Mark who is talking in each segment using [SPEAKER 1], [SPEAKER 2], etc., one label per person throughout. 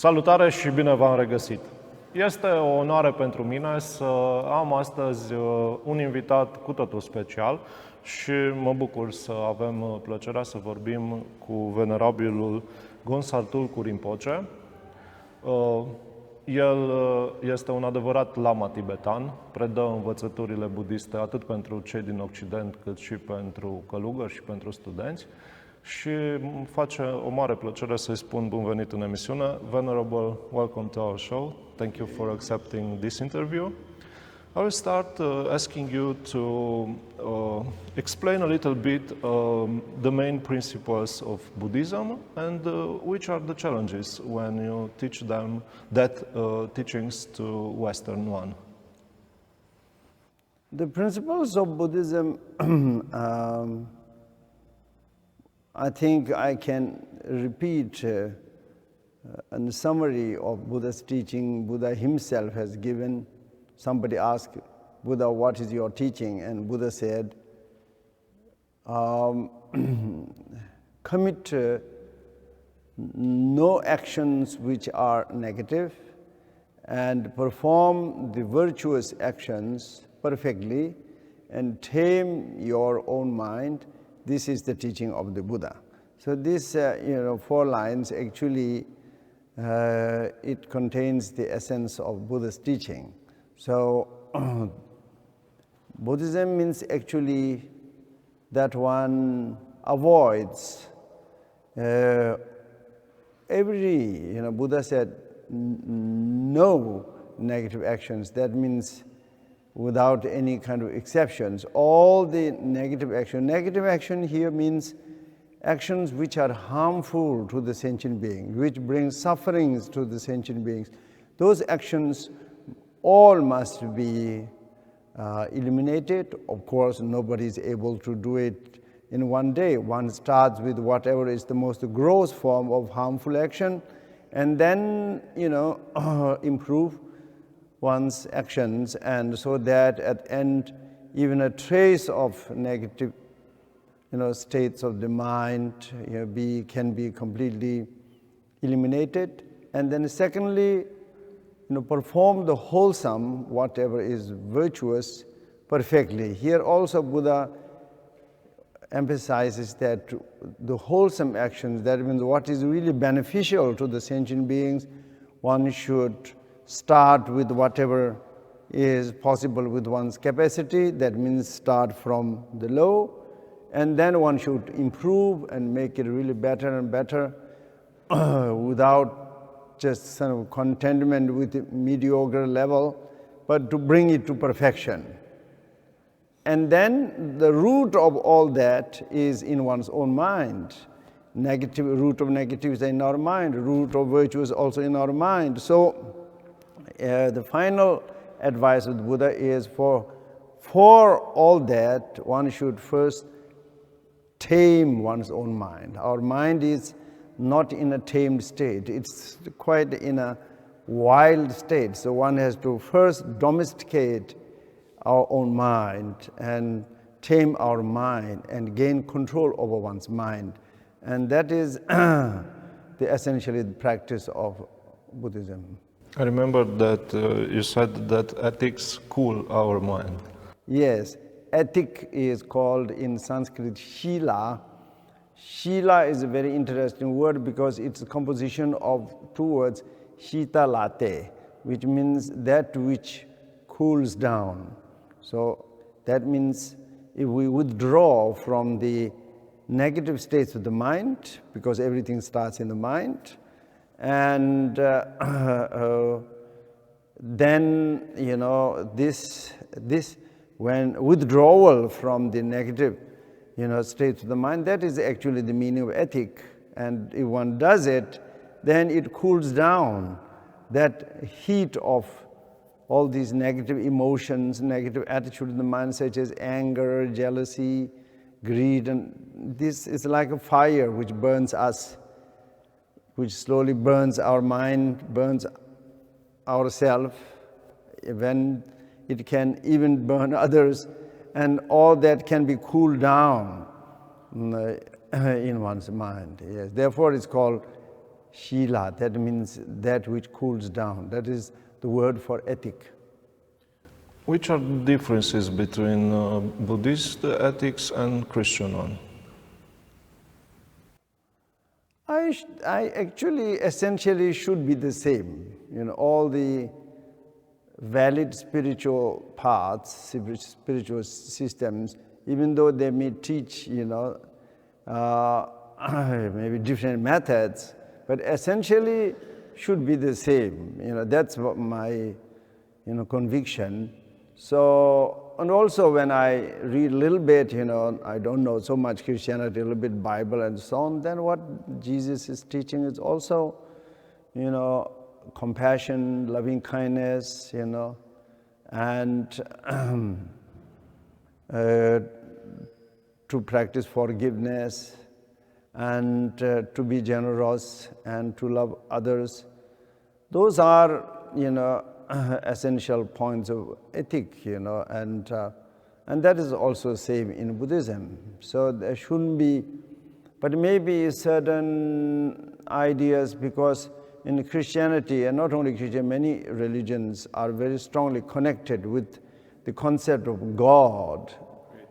[SPEAKER 1] Salutare și bine v-am regăsit! Este o onoare pentru mine să am astăzi un invitat cu totul special și mă bucur să avem plăcerea să vorbim cu venerabilul Gonsar Tulku Rinpoche. El este un adevărat lama tibetan, predă învățăturile budiste atât pentru cei din Occident cât și pentru călugări și pentru studenți. Și îmi face o mare plăcere să-i spun bun venit în emisiune. Venerable, welcome to our show. Thank you for accepting this interview. I will start asking you to explain a little bit the main principles of Buddhism and which are the challenges when you teach them that teachings to Western one.
[SPEAKER 2] The principles of Buddhism I think I can repeat a summary of Buddha's teaching. Buddha himself has given. Somebody asked Buddha, what is your teaching? And Buddha said, commit no actions which are negative and perform the virtuous actions perfectly and tame your own mind. This is the teaching of the Buddha. So this, 4 lines actually, it contains the essence of Buddha's teaching. So Buddhism means actually that one avoids Buddha said no negative actions. That means without any kind of exceptions. All the negative action here means actions which are harmful to the sentient being, which bring sufferings to the sentient beings. Those actions all must be eliminated. Of course, nobody is able to do it in one day. One starts with whatever is the most gross form of harmful action, and then, improve one's actions, and so that at the end, even a trace of negative, states of the mind can be completely eliminated. And then secondly, perform the wholesome, whatever is virtuous, perfectly. Here also Buddha emphasizes that the wholesome actions, that means what is really beneficial to the sentient beings, one should start with whatever is possible with one's capacity. That means start from the low, and then one should improve and make it really better and better without just sort of contentment with the mediocre level, but to bring it to perfection. And then the root of all that is in one's own mind. Root of negative is in our mind, root of virtue is also in our mind. So the final advice of the Buddha is for all that, one should first tame one's own mind. Our mind is not in a tamed state. It's quite in a wild state. So one has to first domesticate our own mind and tame our mind and gain control over one's mind. And that is essentially the practice of Buddhism.
[SPEAKER 1] I remember that you said that ethics cool our mind.
[SPEAKER 2] Yes, ethic is called in Sanskrit shila. Shila is a very interesting word because it's a composition of 2 words, shita late, which means that which cools down. So that means if we withdraw from the negative states of the mind, because everything starts in the mind, and then this when withdrawal from the negative states of the mind, that is actually the meaning of ethic. And if one does it, then it cools down that heat of all these negative emotions, negative attitude in the mind, such as anger, jealousy, greed, and this is like a fire which burns us, which slowly burns our mind, burns ourselves, when it can even burn others, and all that can be cooled down in one's mind. Yes. Therefore, it's called shila, that means that which cools down. That is the word for ethic.
[SPEAKER 1] Which are the differences between Buddhist ethics and Christian one?
[SPEAKER 2] I actually essentially should be the same. You know, all the valid spiritual paths, spiritual systems, even though they may teach, you know, maybe different methods, but essentially should be the same. You know, that's what my, conviction. So, and also when I read a little bit, I don't know so much Christianity, a little bit Bible and so on, then what Jesus is teaching is also, compassion, loving kindness, and to practice forgiveness, and to be generous and to love others. Those are, essential points of ethic, and that is also same in Buddhism. So there shouldn't be, but maybe certain ideas, because in Christianity, and not only Christian, many religions are very strongly connected with the concept of God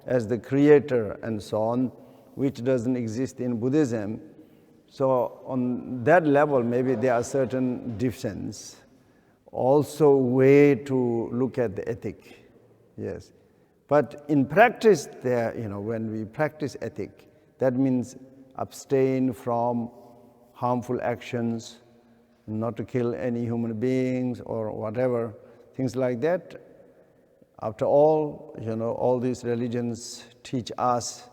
[SPEAKER 2] as the creator and so on, which doesn't exist in Buddhism. So on that level, maybe there are certain differences. Also way to look at the ethic, yes. But in practice there, when we practice ethic, that means abstain from harmful actions, not to kill any human beings or whatever, things like that. After all, all these religions teach us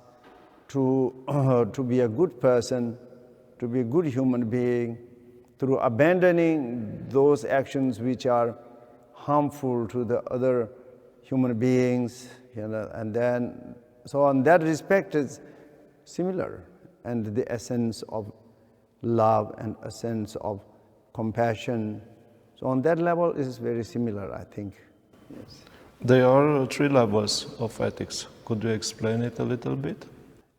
[SPEAKER 2] to be a good person, to be a good human being, through abandoning those actions which are harmful to the other human beings, and then, so on that respect is similar, and the essence of love and essence of compassion. So on that level it is very similar, I think. Yes.
[SPEAKER 1] There are 3 levels of ethics. Could you explain it a little bit?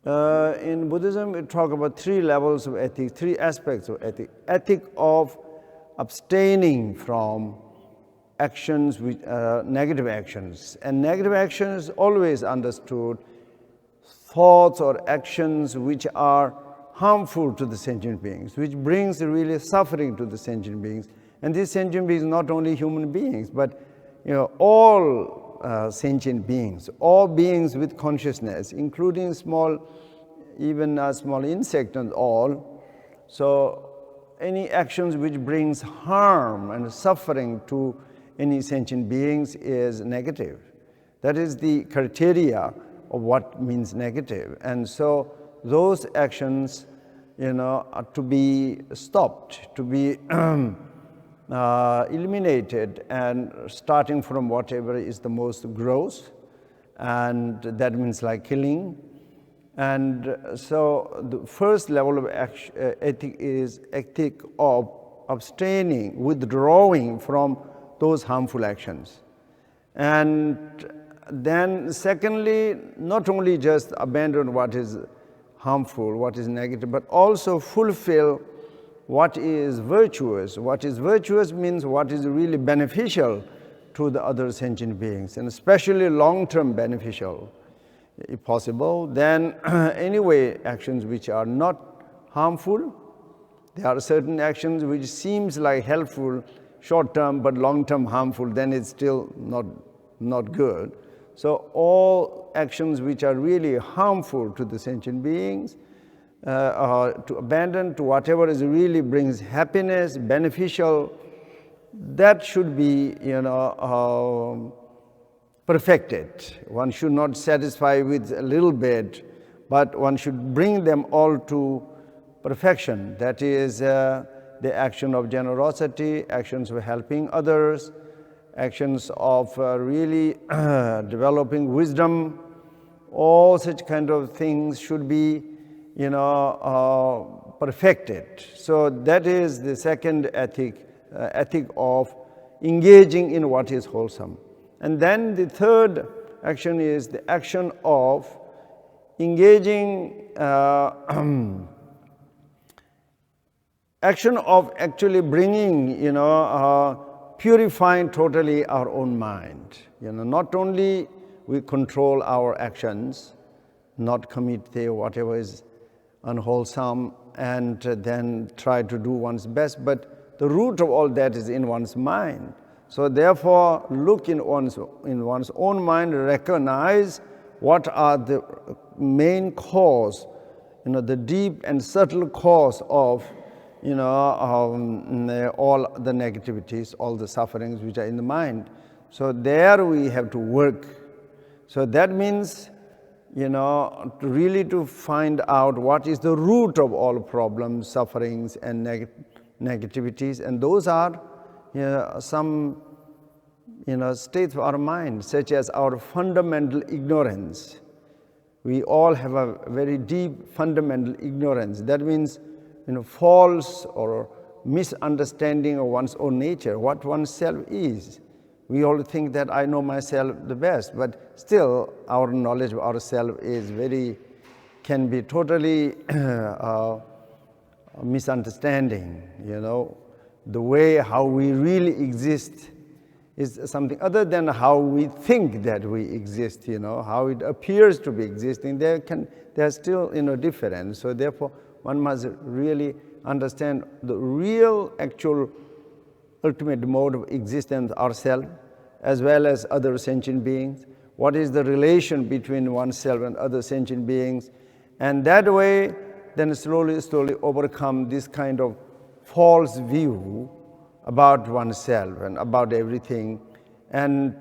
[SPEAKER 2] In Buddhism, we talk about 3 levels of ethics, 3 aspects of ethics. Ethic of abstaining from actions, which negative actions. And negative actions always understood thoughts or actions which are harmful to the sentient beings, which brings really suffering to the sentient beings. And these sentient beings, not only human beings, but all sentient beings, all beings with consciousness, including even a small insect and all. So any actions which brings harm and suffering to any sentient beings is negative. That is the criteria of what means negative. And so those actions, are to be stopped, to be eliminated, and starting from whatever is the most gross, and that means like killing. And so the first level of ethic is ethic of abstaining, withdrawing from those harmful actions. And then secondly, not only just abandon what is harmful, what is negative, but also fulfill what is virtuous. What is virtuous means what is really beneficial to the other sentient beings, and especially long-term beneficial, if possible. Then anyway, actions which are not harmful. There are certain actions which seems like helpful short-term, but long-term harmful, then it's still not good. So all actions which are really harmful to the sentient beings, to abandon, to whatever is really brings happiness, beneficial, that should be, perfected. One should not satisfy with a little bit, but one should bring them all to perfection. That is the action of generosity, actions of helping others, actions of really developing wisdom. All such kind of things should be, perfected. So that is the second ethic of engaging in what is wholesome. And then the third action is the action of engaging action of actually bringing, purifying totally our own mind. Not only we control our actions, not commit whatever is unwholesome, and then try to do one's best, but the root of all that is in one's mind. So therefore, look in one's own mind, recognize what are the main cause, the deep and subtle cause of, all the negativities, all the sufferings which are in the mind. So there we have to work. So that means, really to find out what is the root of all problems, sufferings, and negativities, and those are some states of our mind, such as our fundamental ignorance. We all have a very deep fundamental ignorance. That means false or misunderstanding of one's own nature, what oneself is. We all think that I know myself the best, but still our knowledge of ourselves can be totally misunderstanding. The way how we really exist is something other than how we think that we exist, how it appears to be existing. There's still, difference. So therefore, one must really understand the real, actual, ultimate mode of existence ourselves, as well as other sentient beings. What is the relation between oneself and other sentient beings? And that way, then slowly overcome this kind of false view about oneself and about everything, and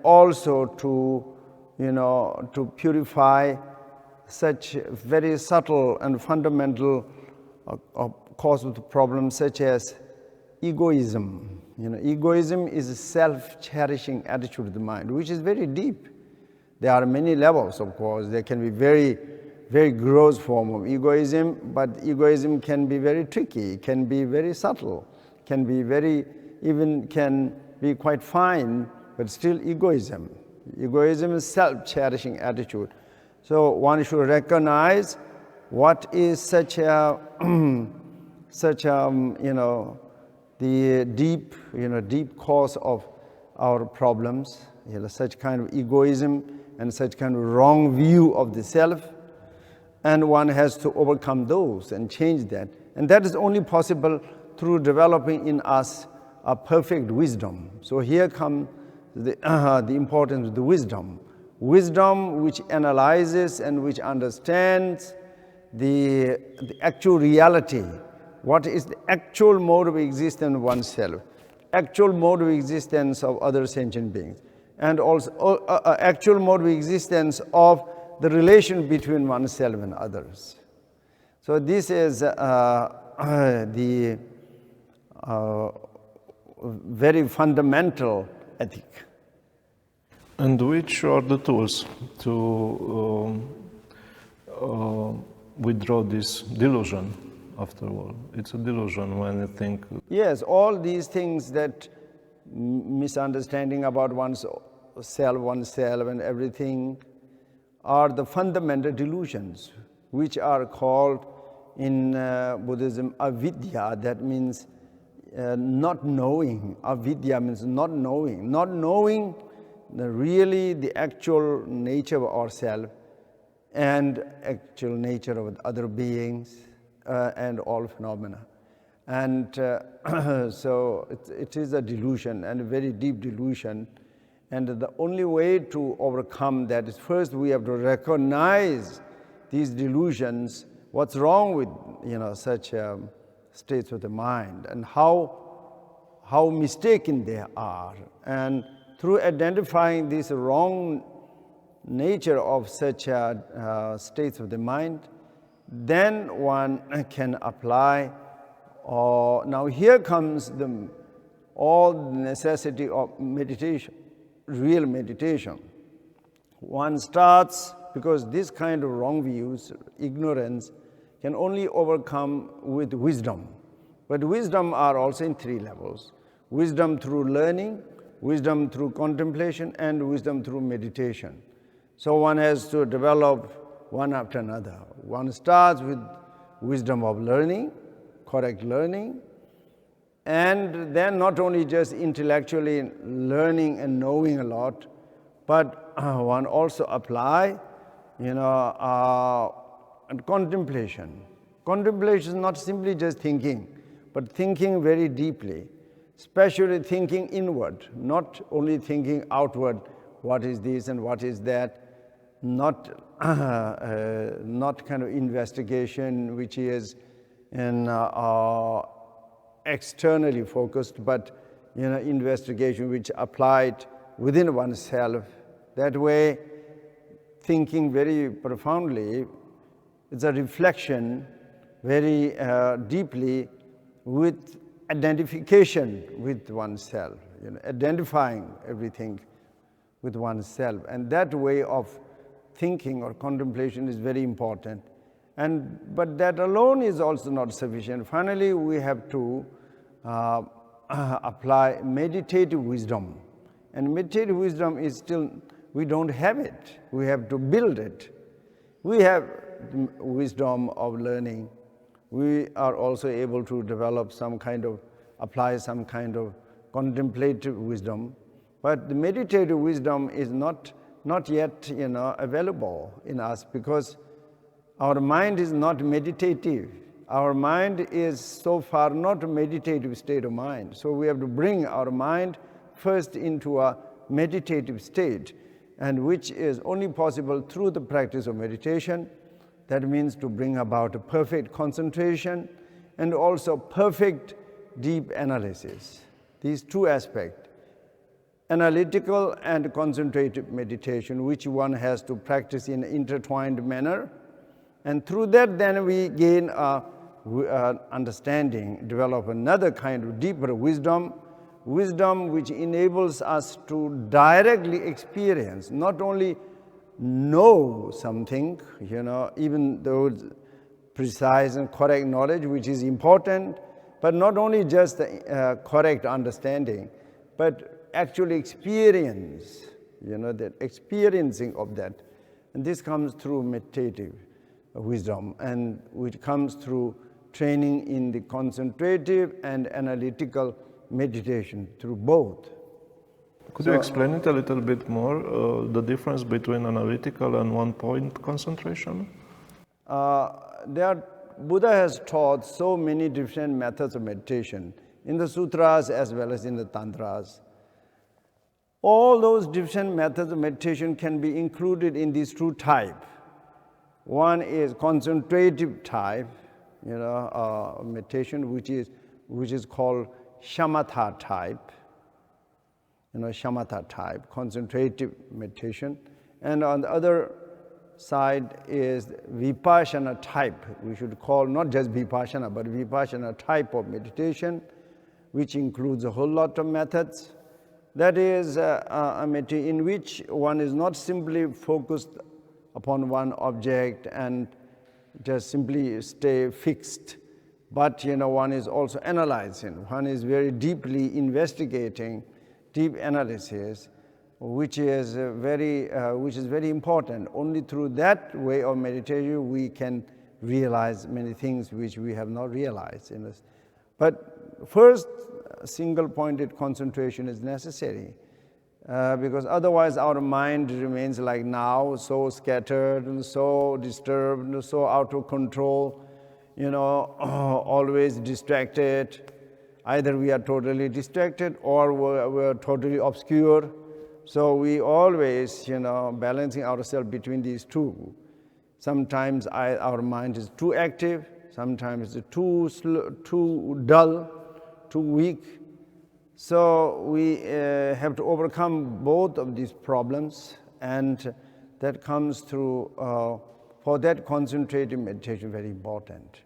[SPEAKER 2] also to purify such very subtle and fundamental cause of the problem, such as egoism. Egoism is a self-cherishing attitude of the mind, which is very deep. There are many levels, of course. There can be very, very gross form of egoism, but egoism can be very tricky, can be very subtle, can be quite fine, but still egoism. Egoism is self-cherishing attitude. So one should recognize what is the deep cause of our problems, such kind of egoism and such kind of wrong view of the self, and one has to overcome those and change that. And that is only possible through developing in us a perfect wisdom. So here comes the importance of the wisdom. Wisdom which analyzes and which understands the actual reality. What is the actual mode of existence of oneself, actual mode of existence of other sentient beings, and also actual mode of existence of the relation between oneself and others. So this is the very fundamental ethic.
[SPEAKER 1] And which are the tools to withdraw this delusion? After all, it's a delusion when you think.
[SPEAKER 2] Yes, all these things, that misunderstanding about oneself, and everything, are the fundamental delusions, which are called in Buddhism avidya. That means not knowing. Avidya means not knowing. Not knowing really the actual nature of ourselves and actual nature of other beings. And all phenomena. And so it is a delusion, and a very deep delusion. And the only way to overcome that is, first we have to recognize these delusions, what's wrong with such states of the mind, and how mistaken they are. And through identifying this wrong nature of such states of the mind, then one can apply. Now here comes all the necessity of meditation, real meditation. One starts, because this kind of wrong views, ignorance, can only overcome with wisdom. But wisdom are also in three levels. Wisdom through learning, wisdom through contemplation, and wisdom through meditation. So one has to develop one after another. One starts with wisdom of learning, correct learning, and then not only just intellectually learning and knowing a lot, but one also apply, and contemplation. Contemplation is not simply just thinking, but thinking very deeply, especially thinking inward, not only thinking outward, what is this and what is that, not kind of investigation which is externally focused, but investigation which applied within oneself. That way, thinking very profoundly, it's a reflection very deeply with identification with oneself, identifying everything with oneself. And that way of thinking or contemplation is very important. But that alone is also not sufficient. Finally, we have to apply meditative wisdom. And meditative wisdom is still, we don't have it. We have to build it. We have wisdom of learning. We are also able to develop apply some kind of contemplative wisdom. But the meditative wisdom is not yet available in us, because our mind is not meditative. Our mind is so far not a meditative state of mind. So we have to bring our mind first into a meditative state, and which is only possible through the practice of meditation. That means to bring about a perfect concentration and also perfect deep analysis. These two aspects, analytical and concentrated meditation, which one has to practice in an intertwined manner. And through that, then we gain understanding, develop another kind of deeper wisdom which enables us to directly experience, not only know something, even though precise and correct knowledge, which is important, but not only just correct understanding, but actually experience, that experiencing of that. And this comes through meditative wisdom, and which comes through training in the concentrative and analytical meditation, through both.
[SPEAKER 1] Could you explain it a little bit more, the difference between analytical and one-point concentration?
[SPEAKER 2] Buddha has taught so many different methods of meditation in the sutras as well as in the tantras. All those different methods of meditation can be included in these two types. One is concentrative type, meditation, which is called shamatha type. Shamatha type, concentrative meditation. And on the other side is vipassana type. We should call not just vipassana, but vipassana type of meditation, which includes a whole lot of methods. That is a meditation in which one is not simply focused upon one object and just simply stay fixed, but one is also analyzing. One is very deeply investigating, deep analysis, which is very important. Only through that way of meditation we can realize many things which we have not realized. But first, single-pointed concentration is necessary, because otherwise our mind remains like now, so scattered and so disturbed and so out of control, always distracted. Either we are totally distracted or we're totally obscure. So we always, balancing ourselves between these two. Sometimes our mind is too active, sometimes it's too slow, too dull, too weak. So we have to overcome both of these problems, and that comes through, for that concentrated meditation, very important.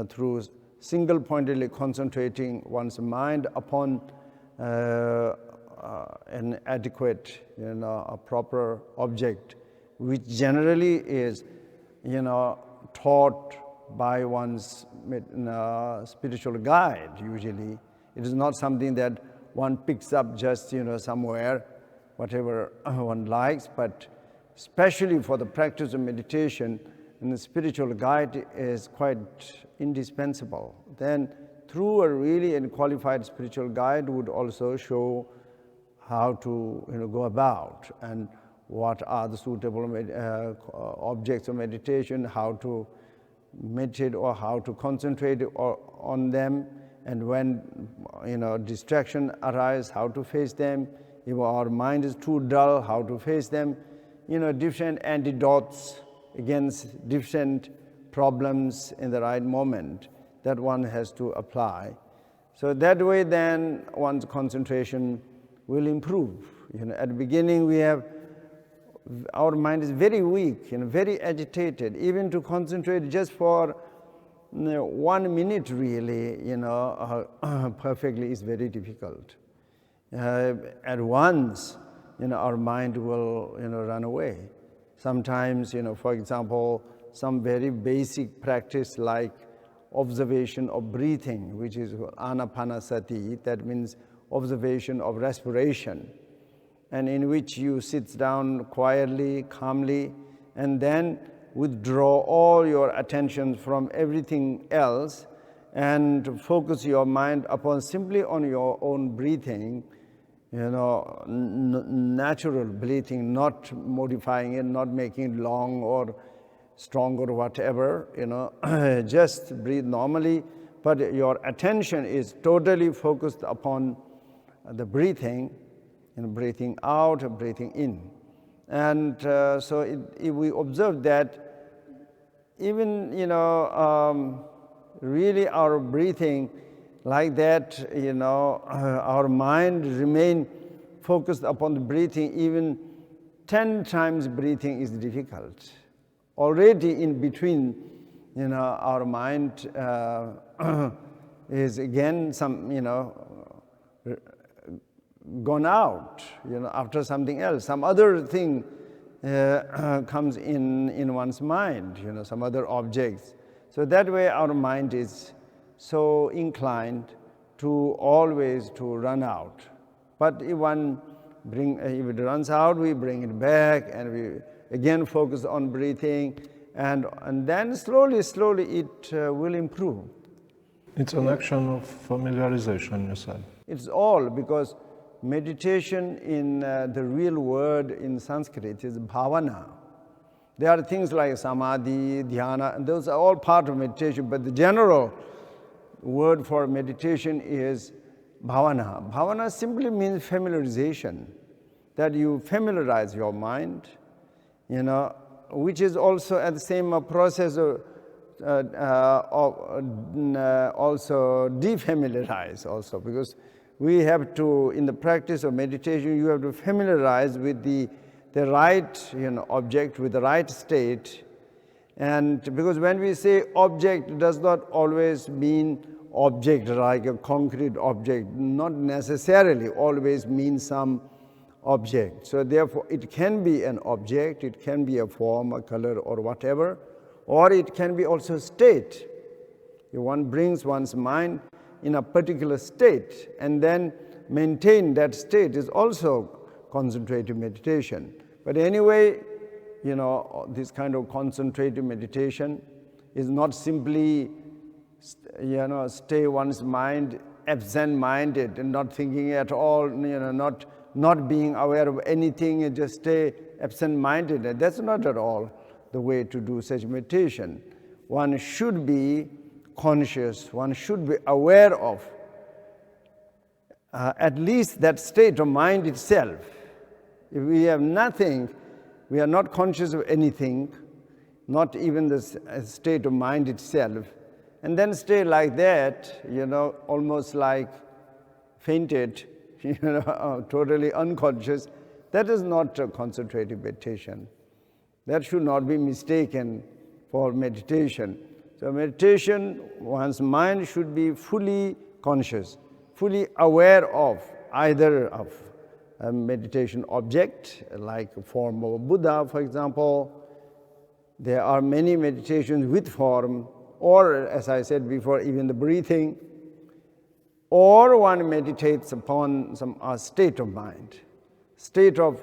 [SPEAKER 2] Through single-pointedly concentrating one's mind upon an adequate, a proper object, which generally is, taught by one's spiritual guide, usually. It is not something that one picks up just, somewhere, whatever one likes, but especially for the practice of meditation, and the spiritual guide is quite indispensable. Then through a really qualified spiritual guide would also show how to go about and what are the suitable objects of meditation, how to meditate or how to concentrate on them, and when distraction arises, how to face them. If our mind is too dull, how to face them. Different antidotes against different problems in the right moment that one has to apply. So that way then one's concentration will improve. At the beginning our mind is very weak, very agitated. Even to concentrate just for 1 minute really, perfectly is very difficult. At once, our mind will, run away. Sometimes, for example, some very basic practice like observation of breathing, which is anapanasati, that means observation of respiration, and in which you sit down quietly, calmly, and then withdraw all your attention from everything else and focus your mind upon simply on your own breathing, natural breathing, not modifying it, not making it long or strong or whatever, just breathe normally, but your attention is totally focused upon the breathing, breathing out, breathing in. And so if we observe that, even, really our breathing like that, our mind remain focused upon the breathing, even 10 times breathing is difficult. Already in between, our mind is again gone out, after something else. Some other thing comes in one's mind, some other objects. So that way our mind is so inclined to always to run out. But if it runs out, we bring it back and we again focus on breathing, and then slowly it will improve.
[SPEAKER 1] It's an action of familiarization, you said.
[SPEAKER 2] It's all because meditation in the real word in Sanskrit is bhavana. There are things like samadhi, dhyana, and those are all part of meditation, but the general word for meditation is bhavana. Bhavana simply means familiarization, that you familiarize your mind, which is also at the same process of also defamiliarize also, because we have to, in the practice of meditation, you have to familiarize with the right object, with the right state. And because when we say object, it does not always mean object like a concrete object, not necessarily always means some object. So therefore it can be an object, it can be a form, a color or whatever, or it can be also state. If one brings one's mind in a particular state and then maintain that state is also concentrative meditation. But anyway, this kind of concentrative meditation is not simply, stay one's mind absent-minded and not thinking at all, not being aware of anything and just stay absent-minded. That's not at all the way to do such meditation. One should be conscious, one should be aware of at least that state of mind itself. If we have nothing, we are not conscious of anything, not even the state of mind itself, and then stay like that, almost like fainted, totally unconscious, that is not a concentrative meditation. That should not be mistaken for meditation. So meditation, one's mind should be fully conscious, fully aware of either of a meditation object, like a form of a Buddha, for example. There are many meditations with form, or as I said before, even the breathing, or one meditates upon some state of mind, state of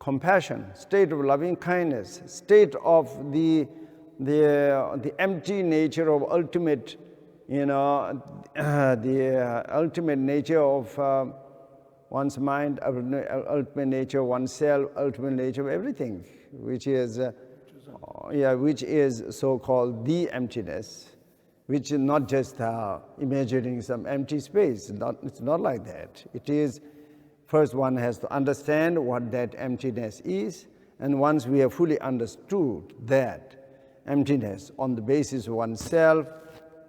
[SPEAKER 2] compassion, state of loving kindness, state of the empty nature of ultimate, the ultimate nature of one's mind, ultimate nature of oneself, ultimate nature of everything, which is so-called the emptiness, which is not just imagining some empty space. It's not like that. It is, first one has to understand what that emptiness is, and once we have fully understood that emptiness on the basis of oneself,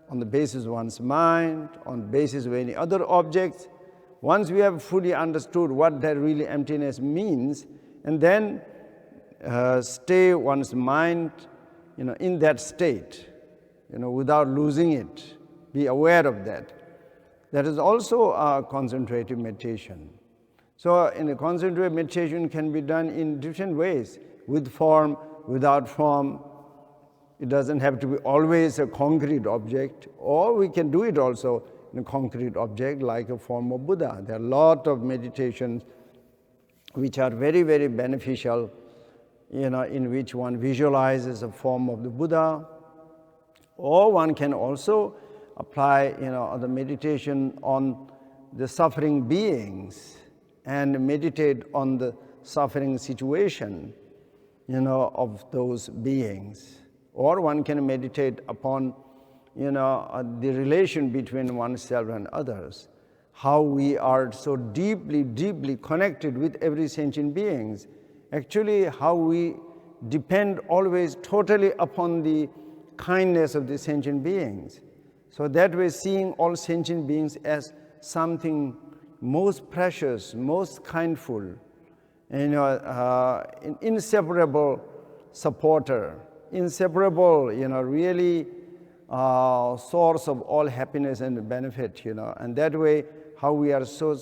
[SPEAKER 2] on the basis of one's mind, on the basis of any other objects, once we have fully understood what that really emptiness means, and then stay one's mind, in that state, without losing it, be aware of that. That is also a concentrative meditation. So in a concentrative meditation can be done in different ways, with form, without form. It doesn't have to be always a concrete object, or we can do it also in a concrete object like a form of Buddha. There are a lot of meditations which are very, very beneficial, in which one visualizes a form of the Buddha. Or one can also apply, the meditation on the suffering beings and meditate on the suffering situation, of those beings. Or one can meditate upon, the relation between oneself and others, how we are so deeply, deeply connected with every sentient beings. Actually, how we depend always totally upon the kindness of the sentient beings. So that way, seeing all sentient beings as something most precious, most kindful, an inseparable supporter, inseparable, really source of all happiness and benefit, and that way, how we are so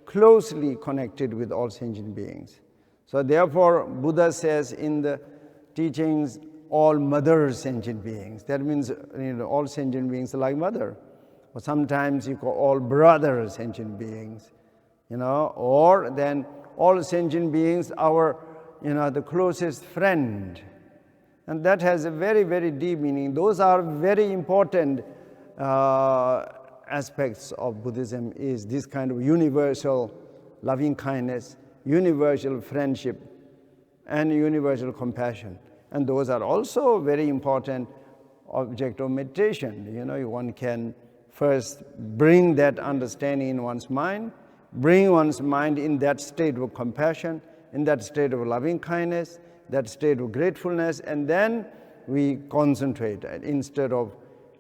[SPEAKER 2] closely connected with all sentient beings. So therefore, Buddha says in the teachings, all mother sentient beings. That means, all sentient beings are like mother. Or sometimes you call all brother sentient beings, or then all sentient beings our, the closest friend. And that has a very, very deep meaning. Those are very important aspects of Buddhism, is this kind of universal loving kindness, universal friendship, and universal compassion. And those are also very important object of meditation. One can first bring that understanding in one's mind, bring one's mind in that state of compassion, in that state of loving kindness, that state of gratefulness, and then we concentrate. Instead of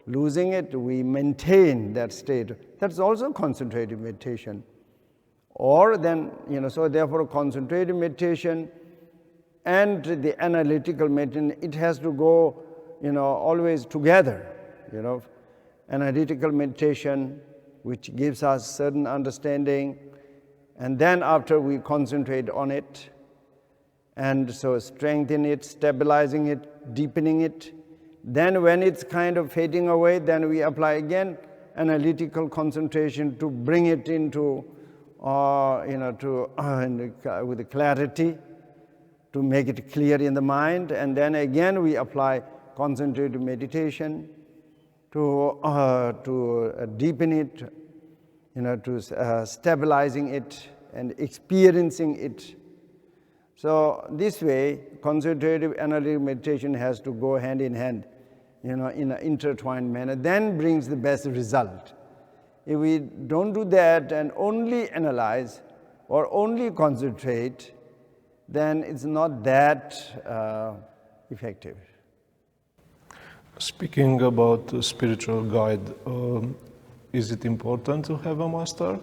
[SPEAKER 2] losing it, we maintain that state. That's also concentrative meditation. Or then, so therefore concentrative meditation and the analytical meditation, it has to go, always together. Analytical meditation, which gives us certain understanding, and then after we concentrate on it, and so strengthen it, stabilizing it, deepening it. Then when it's kind of fading away, then we apply again analytical concentration to bring it into, with clarity, to make it clear in the mind. And then again we apply concentrated meditation to deepen it, to stabilizing it and experiencing it. So this way, concentrative analytic meditation has to go hand in hand, in an intertwined manner, then brings the best result. If we don't do that and only analyze or only concentrate, then it's not that effective.
[SPEAKER 1] Speaking about a spiritual guide, is it important to have a master?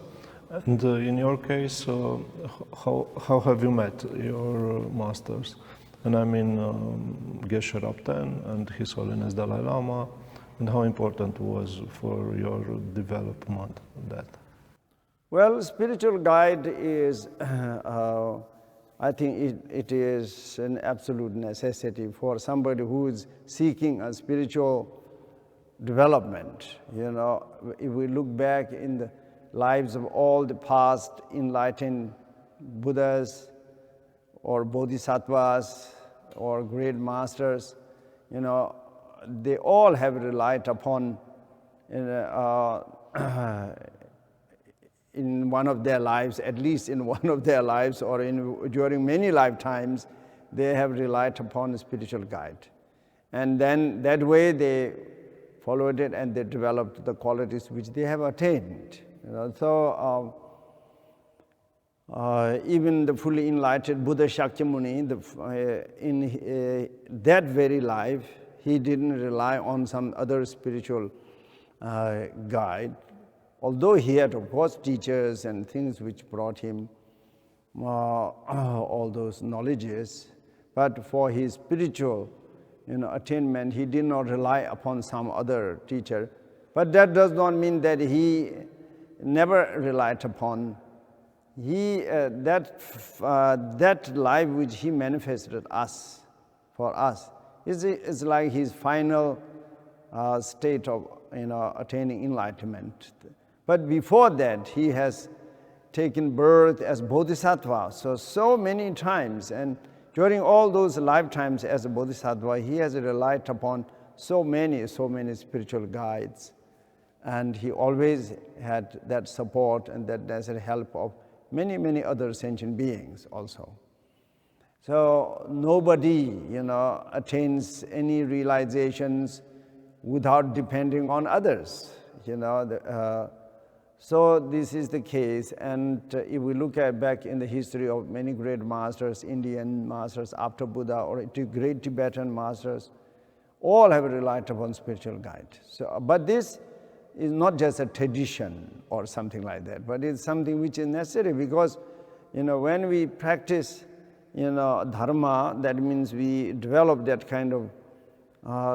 [SPEAKER 1] And in your case, how have you met your masters? And I mean Geshe Rabten and His Holiness Dalai Lama, and how important was for your development that?
[SPEAKER 2] Well, spiritual guide is, I think it is an absolute necessity for somebody who is seeking a spiritual development. If we look back in the lives of all the past enlightened Buddhas, or bodhisattvas or great masters, they all have relied upon in one of their lives, at least in one of their lives, or during many lifetimes, they have relied upon a spiritual guide. And then that way they followed it and they developed the qualities which they have attained. So even the fully enlightened Buddha Shakyamuni, in that very life, he didn't rely on some other spiritual guide, although he had, of course, teachers and things which brought him all those knowledges. But for his spiritual attainment, he did not rely upon some other teacher. But that does not mean that he never relied upon. That life which he manifested for us is like his final state of attaining enlightenment. But before that, he has taken birth as bodhisattva so many times, and during all those lifetimes as a bodhisattva, he has relied upon so many spiritual guides, and he always had that support and that help of many other sentient beings also. So nobody, attains any realizations without depending on others, So this is the case, and if we look back in the history of many great masters, Indian masters after Buddha, or great Tibetan masters, all have relied upon spiritual guide. So, but this is not just a tradition or something like that, but it's something which is necessary, because when we practice dharma, that means we develop that kind of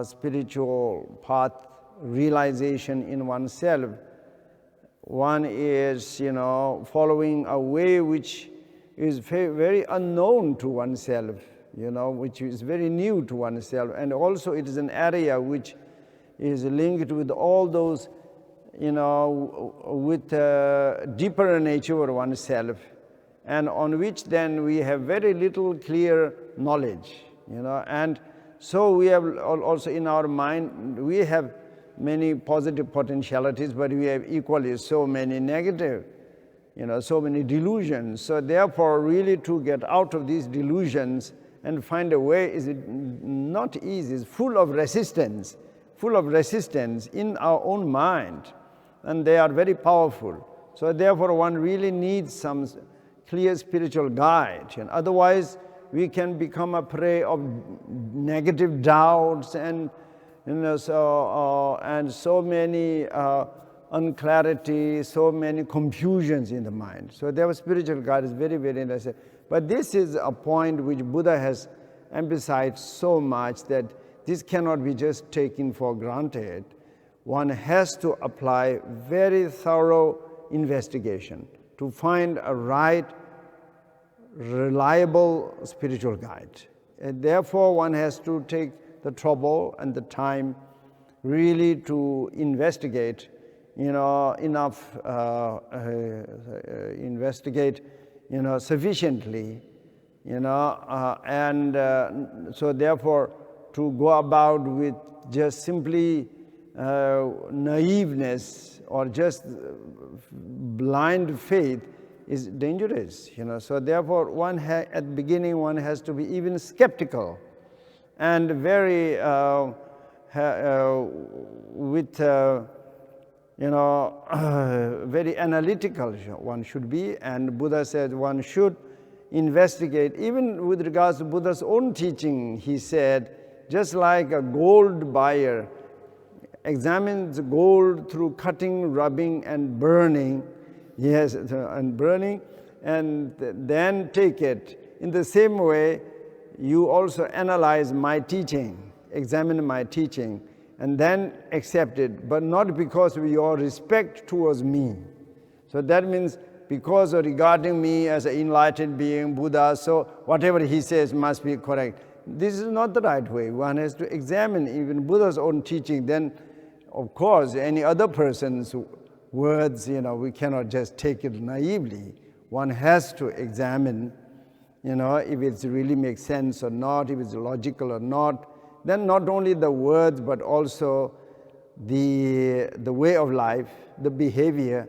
[SPEAKER 2] spiritual path, realization in oneself. One is, following a way which is very unknown to oneself, which is very new to oneself. And also it is an area which is linked with all those, with deeper nature of oneself, and on which then we have very little clear knowledge, And so we have also in our mind, we have many positive potentialities, but we have equally so many negative, so many delusions. So therefore, really to get out of these delusions and find a way is not easy. It's full of resistance in our own mind, and they are very powerful. So therefore, one really needs some clear spiritual guide. And otherwise, we can become a prey of negative doubts and so many unclarity, so many confusions in the mind. So their spiritual guide is very necessary. But this is a point which Buddha has emphasized so much, that this cannot be just taken for granted. One has to apply very thorough investigation to find a right, reliable spiritual guide. And therefore, one has to take the trouble and the time really to investigate, sufficiently, and so therefore to go about with just simply naiveness or just blind faith is dangerous, So therefore, at the beginning, one has to be even skeptical and very very analytical one should be. And Buddha said one should investigate, even with regards to Buddha's own teaching. He said, just like a gold buyer examines gold through cutting, rubbing, and burning, and then take it. In the same way, you also analyze my teaching, examine my teaching, and then accept it, but not because of your respect towards me. So that means because of regarding me as an enlightened being, Buddha, so whatever he says must be correct. This is not the right way. One has to examine even Buddha's own teaching. Then, of course, any other person's words, we cannot just take it naively. One has to examine if it really makes sense or not, if it's logical or not. Then not only the words, but also the way of life, the behavior,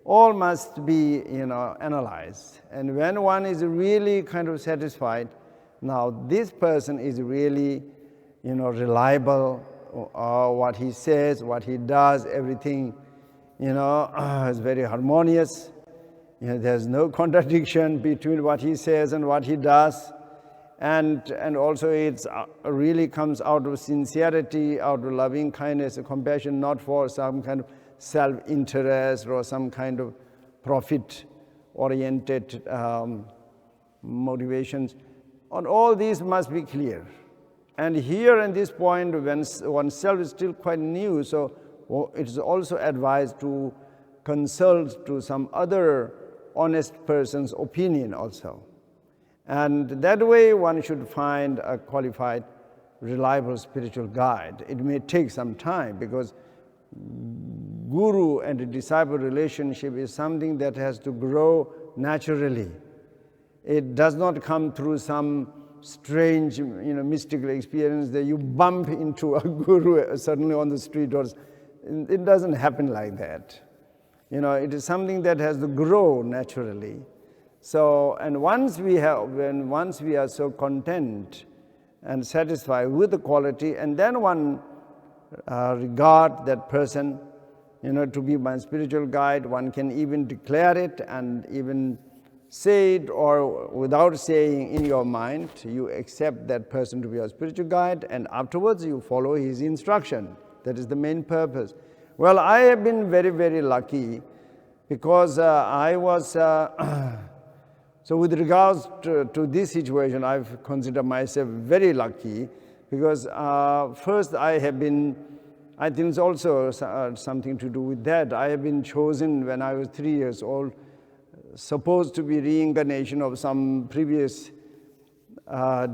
[SPEAKER 2] all must be, analyzed. And when one is really kind of satisfied, now this person is really, reliable, what he says, what he does, everything, is very harmonious. There's no contradiction between what he says and what he does. And also it really comes out of sincerity, out of loving kindness, compassion, not for some kind of self-interest or some kind of profit-oriented motivations. And all these must be clear. And here in this point, when oneself is still quite new, so it is also advised to consult to some other honest person's opinion also. And that way one should find a qualified, reliable spiritual guide. It may take some time because guru and disciple relationship is something that has to grow naturally. It does not come through some strange, mystical experience that you bump into a guru suddenly on the street, or it doesn't happen like that. It is something that has to grow naturally. So, and once we are so content and satisfied with the quality, and then one regard that person, to be my spiritual guide, one can even declare it and even say it, or without saying in your mind, you accept that person to be your spiritual guide, and afterwards you follow his instruction. That is the main purpose. Well, I have been very, very lucky because I was... So with regards to this situation, I've considered myself very lucky because first I think it's also something to do with that. I have been chosen when I was 3 years old, supposed to be reincarnation of some previous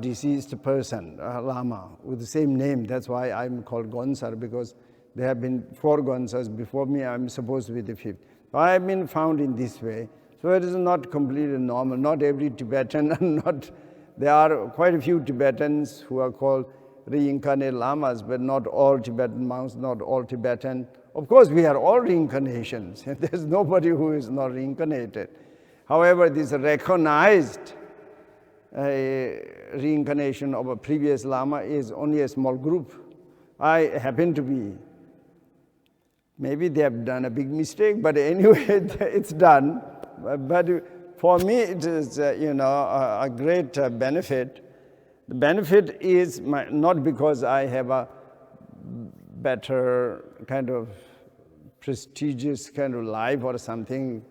[SPEAKER 2] deceased person, Lama, with the same name. That's why I'm called Gonsar, because there have been 4 Gonsars before me. I'm supposed to be the 5th. So I have been found in this way. So it is not completely normal. Not every Tibetan, there are quite a few Tibetans who are called reincarnated lamas, but not all Tibetan monks, not all Tibetan. Of course, we are all reincarnations. There's nobody who is not reincarnated. However, this recognized reincarnation of a previous lama is only a small group. I happen to be. Maybe they have done a big mistake, but anyway, it's done. But for me, it is, a great benefit. The benefit is not because I have a better kind of prestigious kind of life or something.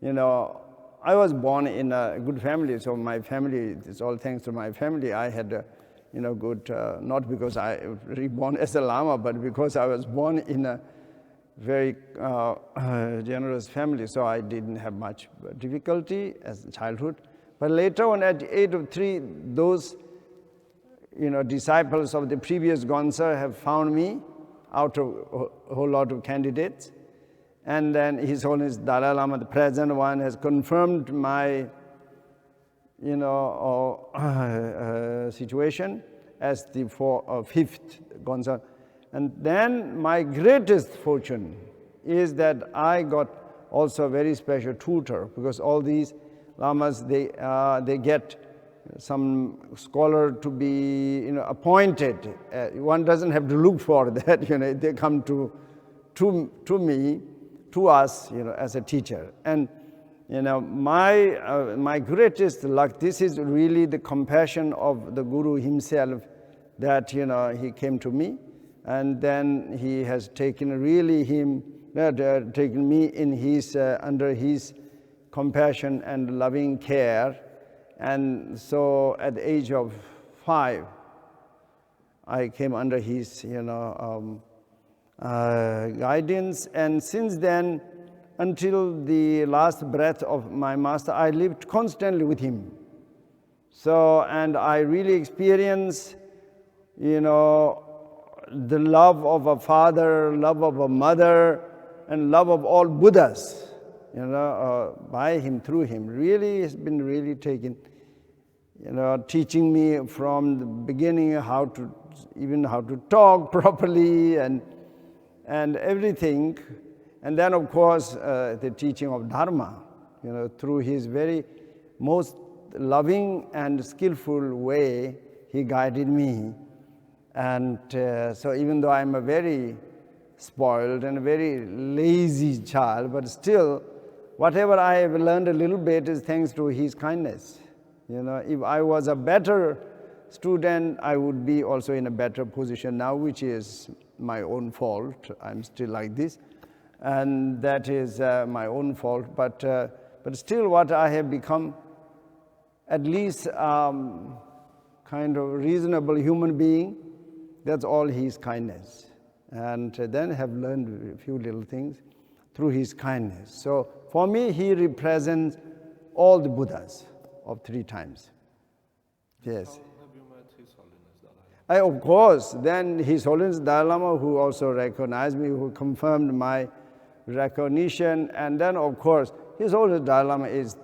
[SPEAKER 2] I was born in a good family, so my family, it's all thanks to my family. I had a, good, not because I was reborn as a Lama, but because I was born in a very generous family, so I didn't have much difficulty as a childhood. But later on, at the age of 3, those disciples of the previous Gonsar have found me out of a whole lot of candidates. And then His Holiness Dalai Lama, the present one, has confirmed my situation as the 5th Gonsar. And then my greatest fortune is that I got also a very special tutor, because all these lamas, they get some scholar to be appointed. One doesn't have to look for that. They come to me, to us, as a teacher. And my greatest luck. This is really the compassion of the Guru himself, that he came to me. And then he has taken taken me in his under his compassion and loving care. And so at the age of 5, I came under his guidance. And since then, until the last breath of my master, I lived constantly with him. So, and I really experienced, the love of a father, love of a mother, and love of all Buddhas, by him, through him. Really has been really taken teaching me from the beginning how to talk properly and everything. And then, of course, the teaching of Dharma, through his very most loving and skillful way, he guided me. And so even though I'm a very spoiled and a very lazy child, but still, whatever I have learned a little bit is thanks to his kindness. If I was a better student, I would be also in a better position now, which is my own fault. I'm still like this, and that is my own fault. But still, what I have become, at least kind of reasonable human being, that's all his kindness. And then have learned a few little things through his kindness. So for me, he represents all the Buddhas of 3 times. Yes.
[SPEAKER 1] How have you met His Holiness Dalai Lama?
[SPEAKER 2] Of course, then His Holiness Dalai Lama, who also recognized me, who confirmed my recognition. And then, of course, His Holiness Dalai Lama is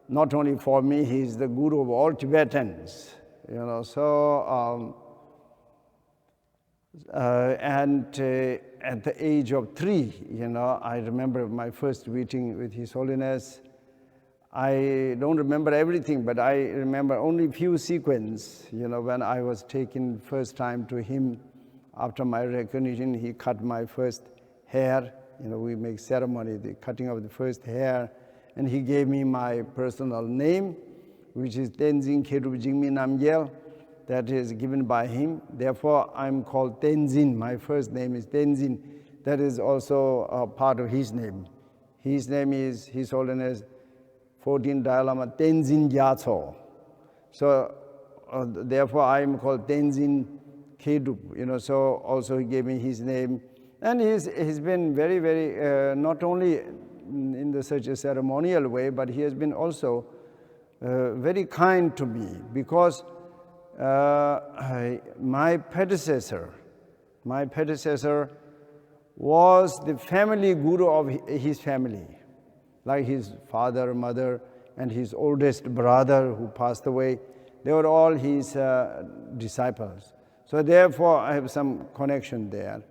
[SPEAKER 2] not only for me, he is the guru of all Tibetans. And at the age of 3, I remember my first meeting with His Holiness. I don't remember everything, but I remember only few sequences. When I was taken first time to him, after my recognition, he cut my first hair. We make ceremony, the cutting of the first hair, and he gave me my personal name, which is Tenzin Kherup Jingmi Namgyel. That is given by him. Therefore, I'm called Tenzin. My first name is Tenzin. That is also a part of his name. His name is His Holiness 14 Dalai Lama Tenzin Gyatso. So, therefore, I am called Tenzin Kherup. So also he gave me his name. And he's been very, very, not only in such a ceremonial way, but he has been also very kind to me, because my predecessor was the family guru of his family, like his father, mother, and his oldest brother who passed away. They were all his disciples. So therefore, I have some connection there.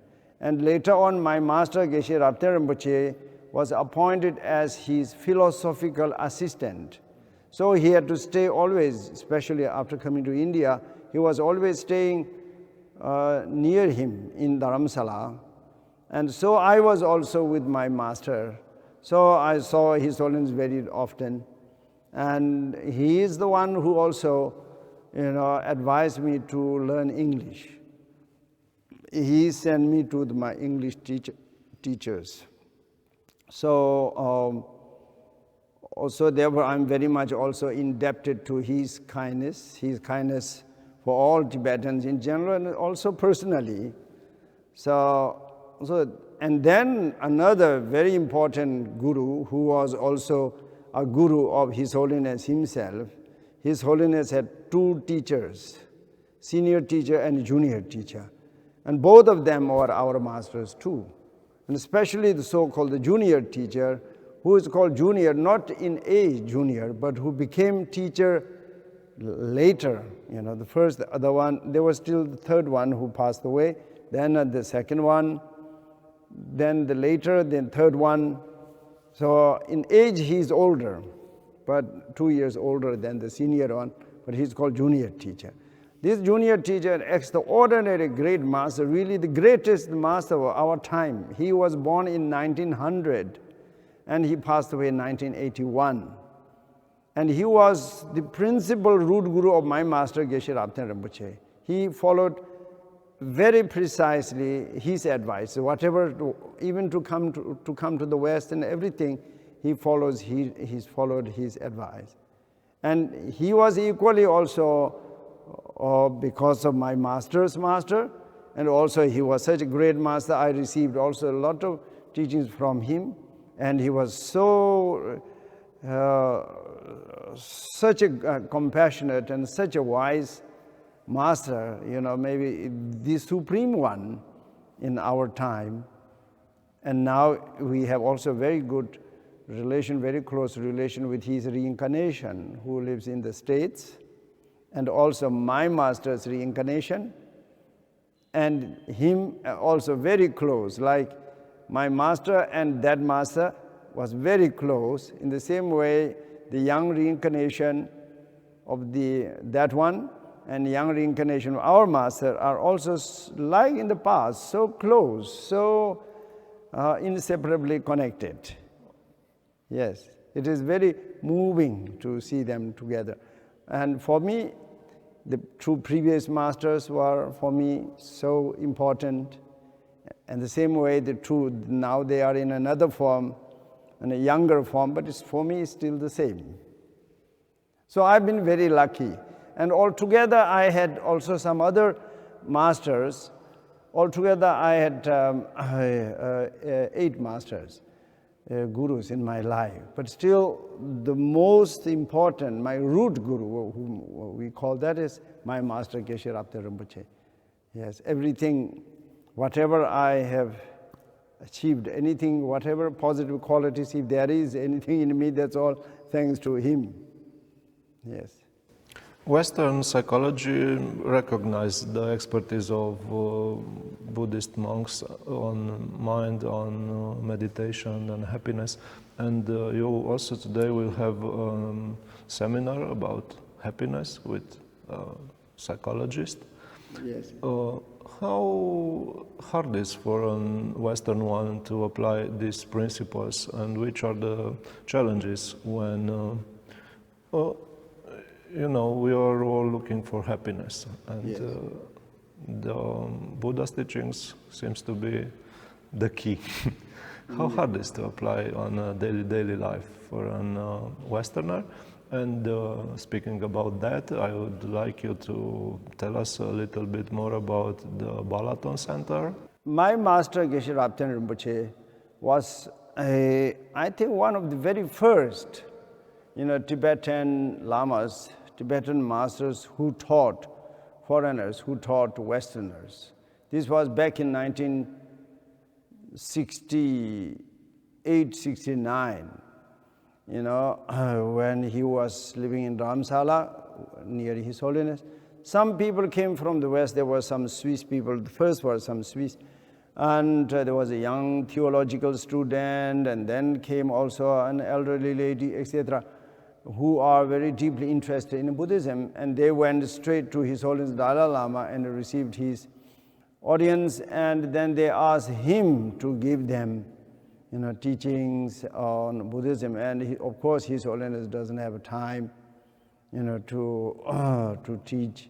[SPEAKER 2] And later on, my master, Geshe Rabten Rinpoche, was appointed as his philosophical assistant. So he had to stay always, especially after coming to India, he was always staying near him in Dharamsala. And so I was also with my master. So I saw His Holiness very often. And he is the one who also, advised me to learn English. He sent me to my English teachers. So, also, therefore, I'm very much also indebted to his kindness for all Tibetans in general and also personally. And then another very important guru who was also a guru of His Holiness himself. His Holiness had 2 teachers, senior teacher and junior teacher. And both of them were our masters too. And especially the so-called junior teacher, who is called junior, not in age junior, but who became teacher later. The first, the other one, there was still the third one who passed away, then the second one, then the later, then third one. So in age he is older, but 2 years older than the senior one, but he's called junior teacher. This junior teacher, extraordinary great master, really the greatest master of our time. He was born in 1900. And he passed away in 1981. And he was the principal root guru of my master, Geshe Rabten Rinpoche. He followed very precisely his advice. Whatever, even to come to the West and everything, he's followed his advice. And he was equally also, because of my master's master, and also he was such a great master, I received also a lot of teachings from him. And he was so, such a compassionate and such a wise master, maybe the supreme one in our time. And now we have also very good relation, very close relation with his reincarnation, who lives in the States. and also my master's reincarnation, and him also very close, like my master and that master was very close. In the same way, the young reincarnation of that one and young reincarnation of our master are also, like in the past, so close, so inseparably connected. Yes, it is very moving to see them together. And for me, the two previous masters were for me so important. And the same way the two, now they are in another form, in a younger form, but it's, for me it's still the same. So I've been very lucky. And altogether I had also some other masters. Altogether I had 8 masters, gurus in my life. But still the most important, my root guru, whom we call that, is my master Geshe Rabten Rinpoche. Yes, everything, whatever I have achieved, anything, whatever positive qualities, if there is anything in me, that's all thanks to him. Yes.
[SPEAKER 1] Western psychology recognizes the expertise of Buddhist monks on mind, on meditation and happiness. And you also today will have a seminar about happiness with psychologists.
[SPEAKER 2] Yes.
[SPEAKER 1] How hard is for a Western one to apply these principles, and which are the challenges when you know, we are all looking for happiness, and
[SPEAKER 2] yes.
[SPEAKER 1] The Buddha's teachings seems to be the key. How hard is to apply on a daily life for a Westerner? And speaking about that, I would like you to tell us a little bit more about the Balaton Center.
[SPEAKER 2] My master Geshe Rabten Rinpoche was, I think, one of the very first, Tibetan lamas, Tibetan masters who taught foreigners, who taught Westerners. This was back in 1968, 69, when he was living in Dharamsala near His Holiness. Some people came from the West. There were some Swiss people. The first were some Swiss. And there was a young theological student, and then came also an elderly lady, etc., who are very deeply interested in Buddhism, and they went straight to His Holiness Dalai Lama and received his audience, and then they asked him to give them, teachings on Buddhism. And of course, His Holiness doesn't have time, to teach.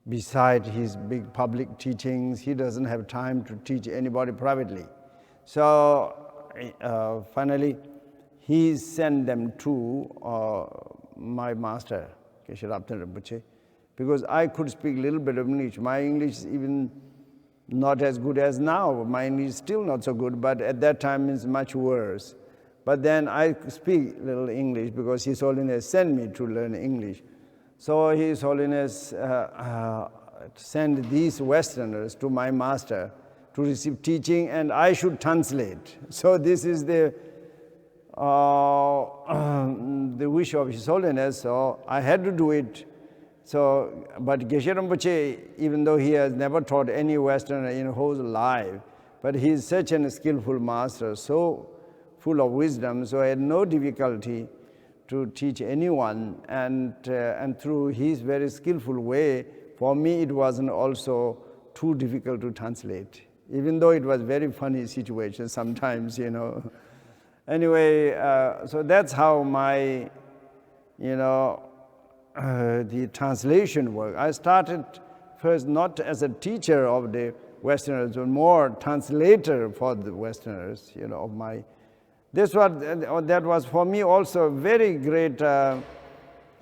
[SPEAKER 2] Beside his big public teachings, he doesn't have time to teach anybody privately. So finally, he sent them to my master, Geshe Rabten Rinpoche, because I could speak a little bit of English. My English is even not as good as now. My English is still not so good, but at that time it's much worse. But then I speak a little English because His Holiness sent me to learn English. So His Holiness sent these Westerners to my master to receive teaching, and I should translate. So this is the wish of His Holiness, so I had to do it. So, but Geshe Rinpoche, even though he has never taught any Westerner in his whole life, but he is such a skillful master, so full of wisdom, so I had no difficulty to teach anyone, and through his very skillful way, for me it wasn't also too difficult to translate, even though it was very funny situation sometimes, Anyway, so that's how my, the translation worked. I started first not as a teacher of the Westerners, but more translator for the Westerners, of my. That was for me also a very great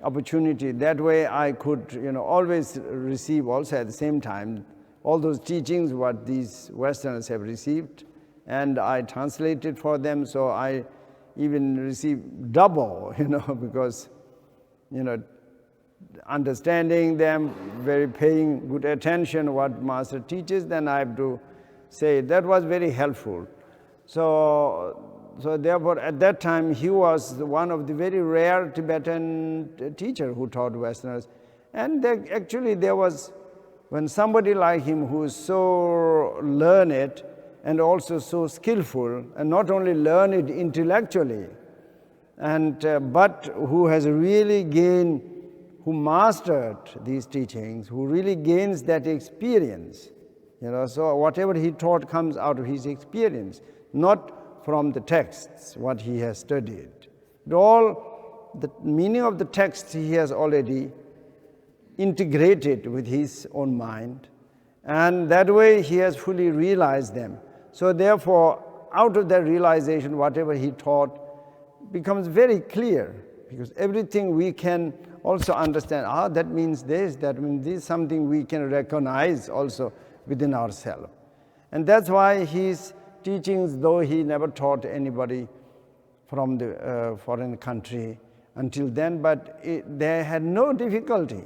[SPEAKER 2] opportunity. That way I could, always receive also at the same time all those teachings what these Westerners have received, and I translated for them, so I even received double, because, understanding them, very paying good attention what Master teaches, then I have to say that was very helpful. So therefore, at that time, he was one of the very rare Tibetan teacher who taught Westerners. And actually there was, when somebody like him who is so learned and also so skillful, and not only learned intellectually, and but who has really gained, who mastered these teachings, who really gains that experience, so whatever he taught comes out of his experience, not from the texts, what he has studied. All the meaning of the text he has already integrated with his own mind, and that way he has fully realized them. So therefore, out of that realization, whatever he taught becomes very clear, because everything we can also understand, that means this, that means this, something we can recognize also within ourselves. And that's why his teachings, though he never taught anybody from the foreign country until then, but they had no difficulty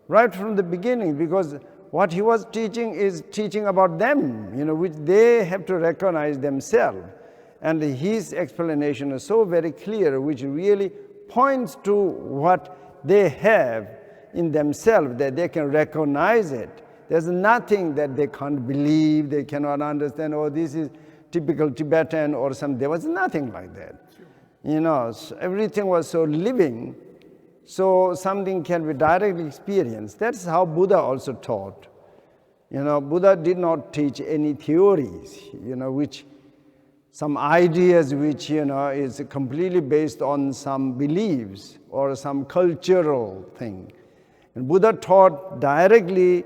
[SPEAKER 2] right from the beginning, because what he was teaching is teaching about them, which they have to recognize themselves. And his explanation is so very clear, which really points to what they have in themselves, that they can recognize it. There's nothing that they can't believe, they cannot understand, this is typical Tibetan or something. There was nothing like that. So everything was so living, so something can be directly experienced. That's how Buddha also taught. Buddha did not teach any theories, which some ideas which, is completely based on some beliefs or some cultural thing. And Buddha taught directly.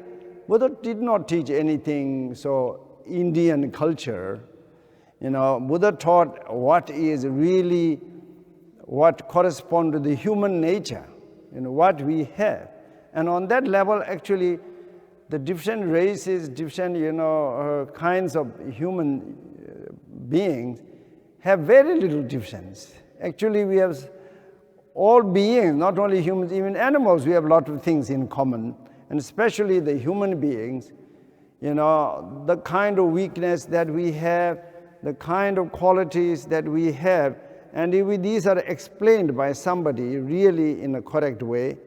[SPEAKER 2] Buddha did not teach anything so Indian culture. Buddha taught what is really, what corresponds to the human nature, what we have. And on that level, actually, the different races, different, kinds of human beings have very little difference. Actually, we have all beings, not only humans, even animals, we have a lot of things in common. And especially the human beings, the kind of weakness that we have, the kind of qualities that we have, and if these are explained by somebody really in a correct way,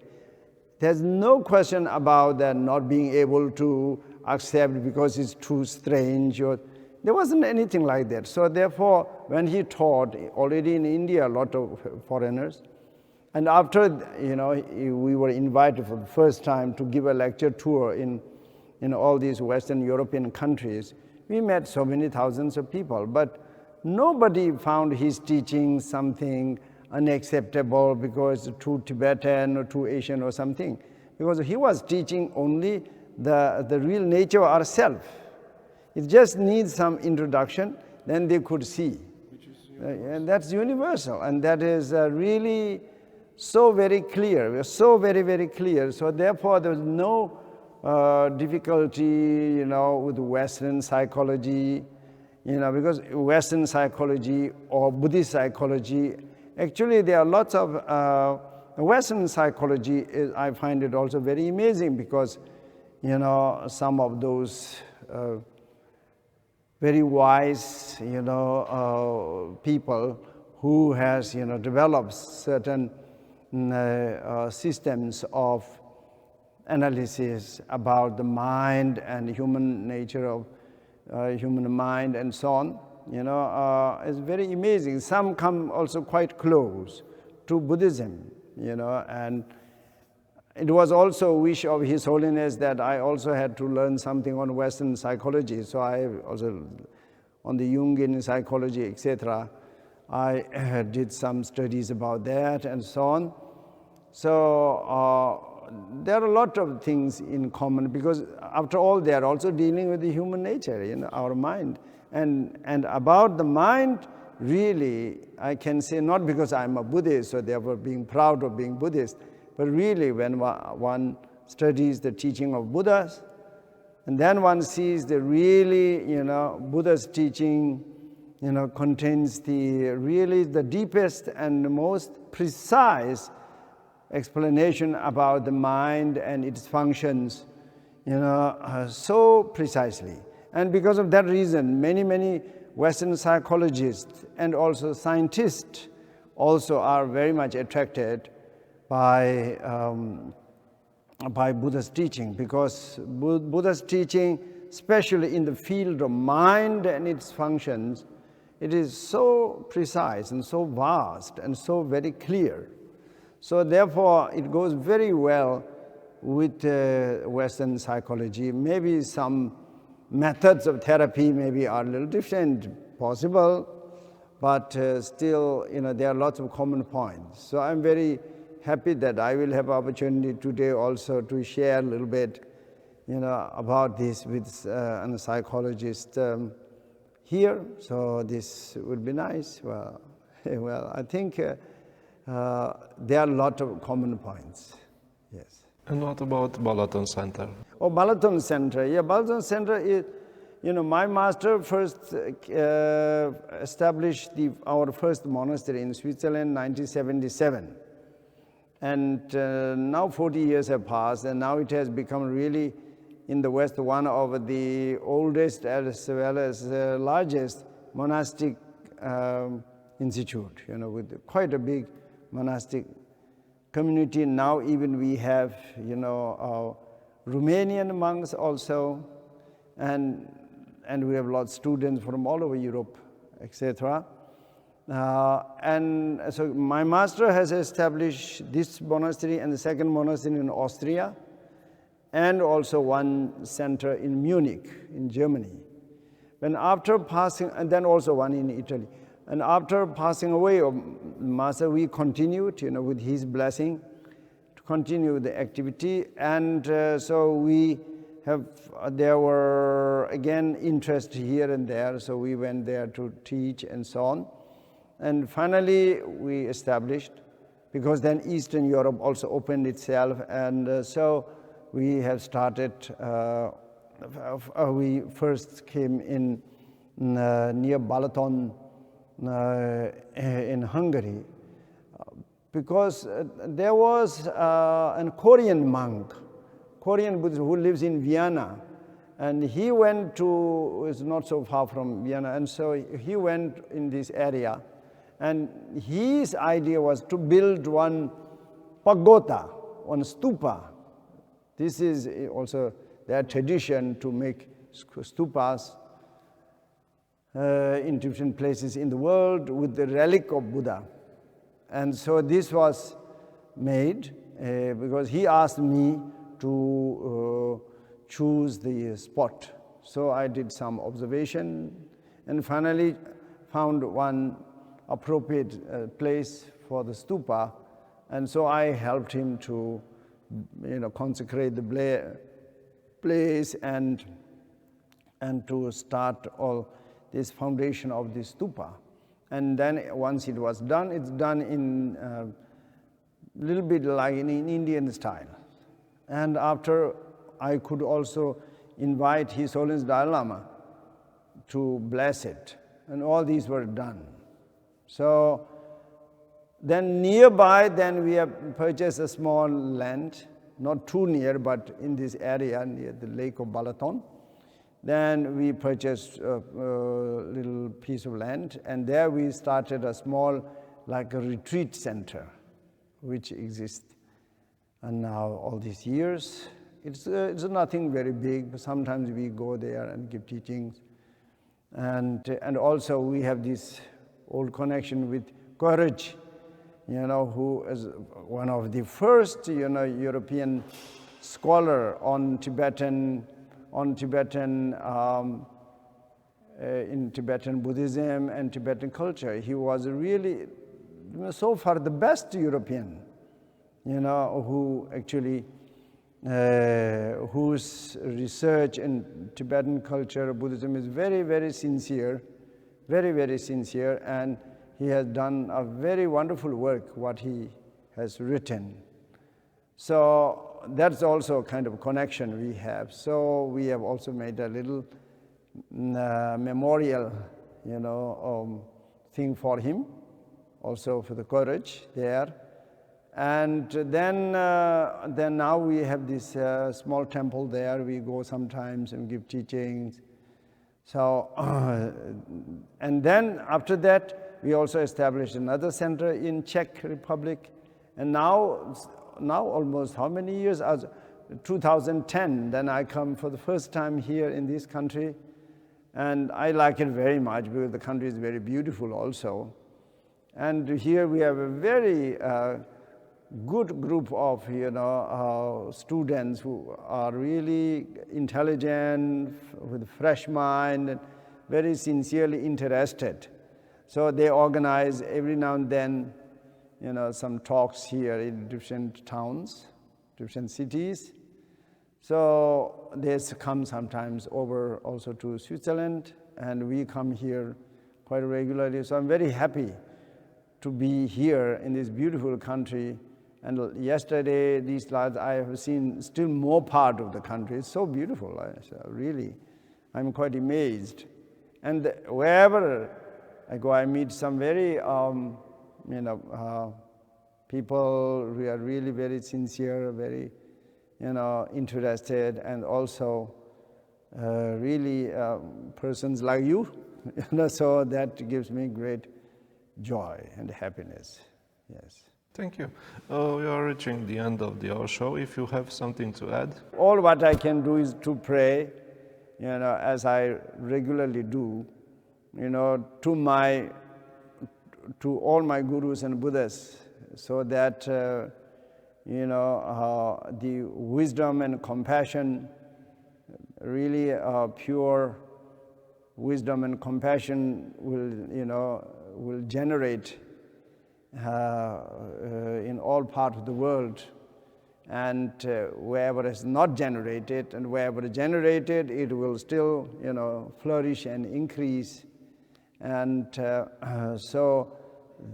[SPEAKER 2] there's no question about that not being able to accept because it's too strange. Or there wasn't anything like that. So therefore, when he taught, already in India, a lot of foreigners, and after, we were invited for the first time to give a lecture tour in all these Western European countries, we met so many thousands of people, but nobody found his teaching something unacceptable because too Tibetan or too Asian or something. Because he was teaching only the real nature of ourselves. It just needs some introduction, then they could see. And that's universal, and that is really so very clear, so very, very clear. So therefore, there's no difficulty, with Western psychology, because Western psychology or Buddhist psychology, actually there are lots of Western psychology, I find it also very amazing, because, some of those very wise, people who has, developed certain systems of analysis about the mind and human nature of human mind and so on, is very amazing. Some come also quite close to Buddhism, and it was also a wish of His Holiness that I also had to learn something on Western psychology. So I also, on the Jungian psychology, etc., I did some studies about that and so on. So there are a lot of things in common, because after all they are also dealing with the human nature, our mind. And about the mind, really, I can say, not because I'm a Buddhist, so therefore being proud of being Buddhist, but really when one studies the teaching of Buddhas, and then one sees the really, Buddha's teaching, contains the deepest and the most precise explanation about the mind and its functions, so precisely. And because of that reason, many Western psychologists and also scientists also are very much attracted by by Buddha's teaching, because Buddha's teaching, especially in the field of mind and its functions, it is so precise and so vast and so very clear. So therefore, it goes very well with Western psychology. Maybe some methods of therapy maybe are a little different, possible, but still, there are lots of common points. So I'm very happy that I will have opportunity today also to share a little bit, about this with a psychologist here. So this would be nice. Well, I think there are a lot of common points. Yes.
[SPEAKER 1] And what about Balaton Center?
[SPEAKER 2] Oh, Balaton Center. Yeah, Balaton Center is, my master first established our first monastery in Switzerland in 1977. And now 40 years have passed, and now it has become really, in the West, one of the oldest as well as largest monastic institute, with quite a big monastic community. Now even we have, Romanian monks also, and we have lots of students from all over Europe, etc. And so my master has established this monastery and the second monastery in Austria, and also one center in Munich, in Germany. When after passing, and then also one in Italy. And after passing away of Master, we continued, with his blessing, to continue the activity. And so we have, there were again interest here and there, so we went there to teach and so on. And finally, we established, because then Eastern Europe also opened itself, and so we have started, we first came in near Balaton in Hungary, because there was a Korean monk, Korean Buddhist who lives in Vienna, and he went to, it's not so far from Vienna, and so he went in this area, and his idea was to build one pagoda, one stupa. This is also their tradition, to make stupas in different places in the world with the relic of Buddha. And so this was made because he asked me to choose the spot. So I did some observation and finally found one appropriate place for the stupa. And so I helped him to consecrate the place and to start all this foundation of this stupa. And then once it was done, it's done in a little bit like in Indian style. And after, I could also invite His Holiness Dalai Lama to bless it. And all these were done. So then nearby, then we have purchased a small land, not too near, but in this area near the lake of Balaton. Then we purchased a little piece of land, and there we started a small, like a retreat center, which exists. And now all these years, it's nothing very big, but sometimes we go there and give teachings. And also we have this old connection with Courage, who is one of the first, European scholar on Tibetan in Tibetan Buddhism and Tibetan culture. He was really, so far, the best European, who actually, whose research in Tibetan culture, Buddhism is very, very sincere, very, very sincere, and he has done a very wonderful work, what he has written. So that's also a kind of connection we have. So we have also made a little memorial, thing for him, also for the Courage there. And then now we have this small temple there. We go sometimes and give teachings. So, and then after that, we also established another center in Czech Republic. And now almost how many years? 2010, then I come for the first time here in this country, and I like it very much because the country is very beautiful also. And here we have a very good group of students who are really intelligent, with fresh mind, and very sincerely interested. So they organize every now and then, some talks here in different towns, different cities. So they come sometimes over also to Switzerland, and we come here quite regularly. So I'm very happy to be here in this beautiful country. And yesterday, these last, I have seen still more part of the country. It's so beautiful. Really, I'm quite amazed. And wherever I go, I meet some very, people who are really very sincere, very, interested, and also really persons like you. So that gives me great joy and happiness. Yes.
[SPEAKER 1] Thank you. We are reaching the end of our show. If you have something to add.
[SPEAKER 2] All what I can do is to pray, as I regularly do, to all my gurus and Buddhas, so that, the wisdom and compassion, really pure wisdom and compassion will generate in all parts of the world, and wherever it's not generated, and wherever it's generated, it will still, flourish and increase, and so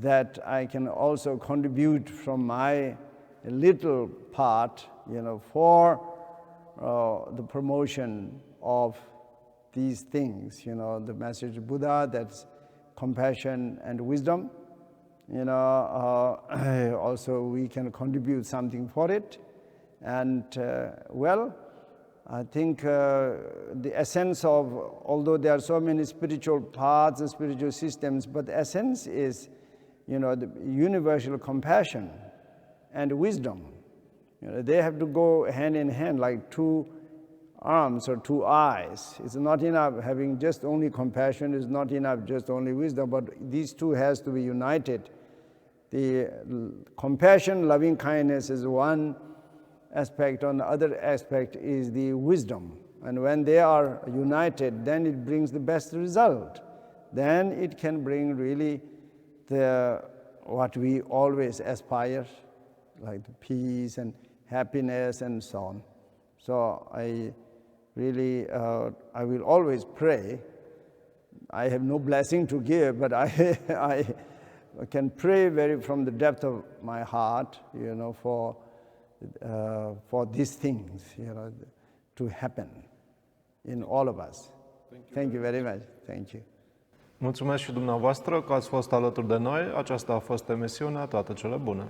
[SPEAKER 2] that I can also contribute from my little part, for the promotion of these things, the message of Buddha, that's compassion and wisdom. Also we can contribute something for it. And I think the essence of, although there are so many spiritual paths and spiritual systems, but the essence is, the universal compassion and wisdom. They have to go hand in hand like two arms or two eyes. It's not enough having just only compassion, it's not enough just only wisdom, but these two has to be united. The compassion, loving kindness is one aspect, on the other aspect is the wisdom. And when they are united, then it brings the best result. Then it can bring really what we always aspire, like the peace and happiness and so on. So I really, I will always pray. I have no blessing to give, but I can pray from the depth of my heart, for these things, to happen in all of us. Thank you very much. Thank you.
[SPEAKER 1] Mulțumesc și dumneavoastră că ați fost alături de noi. Aceasta a fost emisiunea Toate cele bune.